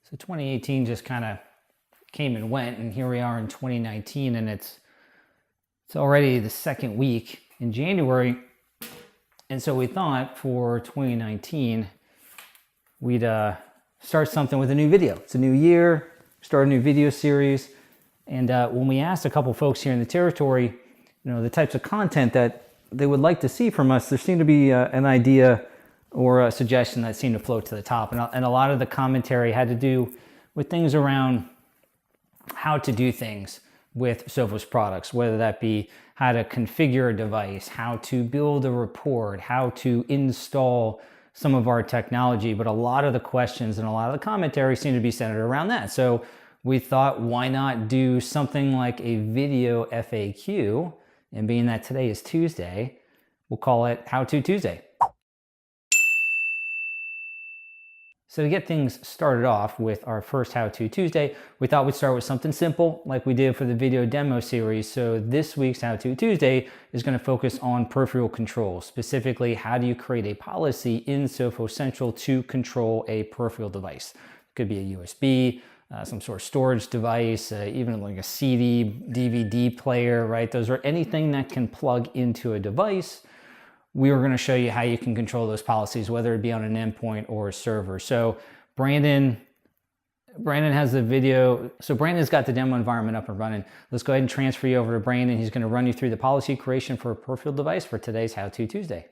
So 2018 just kind of came and went, and here we are in 2019, and it's already the second week in January. And so we thought for 2019 we'd start something with a new video. It's a new year, start a new video series. And when we asked a couple folks here in the territory, the types of content that they would like to see from us, there seemed to be an idea or a suggestion that seemed to float to the top. And a lot of the commentary had to do with things around how to do things with Sophos products, whether that be how to configure a device, how to build a report, how to install some of our technology. But a lot of the questions and a lot of the commentary seemed to be centered around that. So we thought, why not do something like a video FAQ? And being that today is Tuesday, we'll call it How To Tuesday. So to get things started off with our first How To Tuesday, we thought we'd start with something simple like we did for the video demo series. So this week's How To Tuesday is going to focus on peripheral control. Specifically, how do you create a policy in Sophos Central to control a peripheral device? It could be a USB, some sort of storage device, even like a CD, DVD player, right? Those are anything that can plug into a device. We are going to show you how you can control those policies, whether it be on an endpoint or a server. So Brandon has the video. So Brandon's got the demo environment up and running. Let's go ahead and transfer you over to Brandon. He's going to run you through the policy creation for a peripheral device for today's How To Tuesday.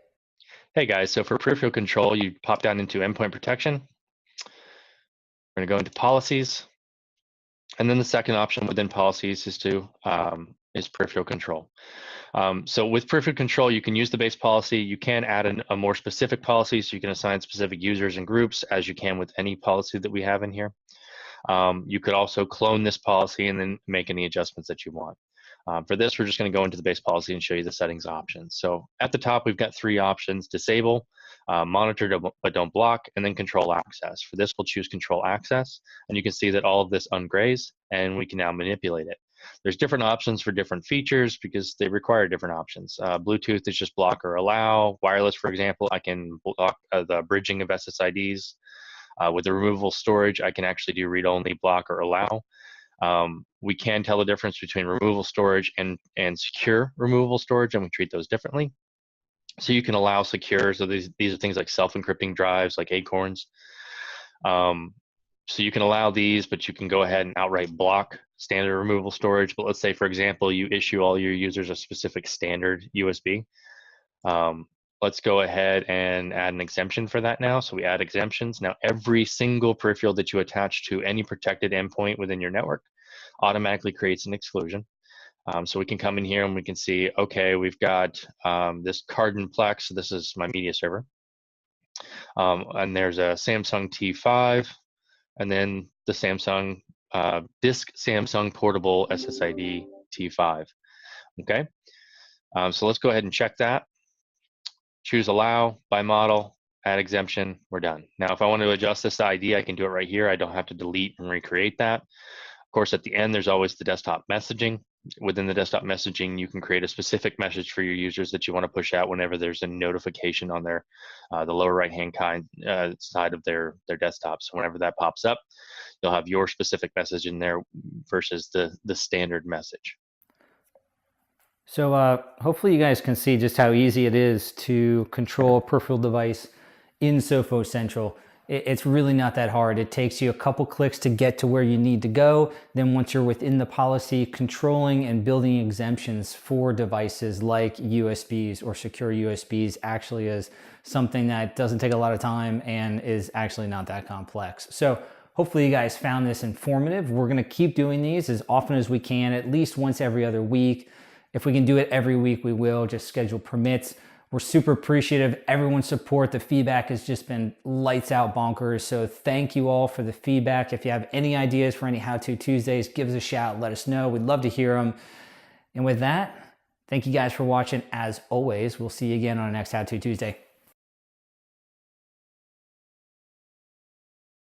Hey guys, so for peripheral control, you pop down into endpoint protection. We're going to go into policies. And then the second option within policies is peripheral control. So with peripheral control, you can use the base policy. You can add a more specific policy, so you can assign specific users and groups as you can with any policy that we have in here. You could also clone this policy and then make any adjustments that you want. For this, we're just going to go into the base policy and show you the settings options. So at the top, we've got three options: disable, monitor but don't block, and then control access. For this, we'll choose control access, and you can see that all of this ungrays, and we can now manipulate it. There's different options for different features because they require different options. Bluetooth is just block or allow. Wireless, for example, I can block the bridging of SSIDs. With the removable storage, I can actually do read-only, block, or allow. We can tell the difference between removable storage and secure removable storage, and we treat those differently. So you can allow secure, so these are things like self-encrypting drives, like Acorns. So you can allow these, but you can go ahead and outright block standard removable storage. But let's say, for example, you issue all your users a specific standard USB. Let's go ahead and add an exemption for that now. So we add exemptions. Now, every single peripheral that you attach to any protected endpoint within your network automatically creates an exclusion. So we can come in here and we can see, okay, we've got this Cardinplex. So this is my media server. And there's a Samsung T5, and then the Samsung disk Samsung portable SSID T5. Okay, so let's go ahead and check that. Choose allow by model, add exemption, we're done. Now, if I want to adjust this ID, I can do it right here. I don't have to delete and recreate that. Of course, at the end, there's always the desktop messaging. Within the desktop messaging, you can create a specific message for your users that you want to push out whenever there's a notification on their the lower right-hand side of their desktop. So whenever that pops up, you'll have your specific message in there versus the standard message. So hopefully you guys can see just how easy it is to control a peripheral device in Sophos Central. It's really not that hard. It takes you a couple clicks to get to where you need to go. Then once you're within the policy, controlling and building exemptions for devices like USBs or secure USBs actually is something that doesn't take a lot of time and is actually not that complex. So hopefully you guys found this informative. We're gonna keep doing these as often as we can, at least once every other week. If we can do it every week, we will, just schedule permits. We're super appreciative. Everyone's support, the feedback has just been lights out bonkers. So thank you all for the feedback. If you have any ideas for any How To Tuesdays, give us a shout, let us know. We'd love to hear them. And with that, thank you guys for watching. As always, we'll see you again on our next How To Tuesday.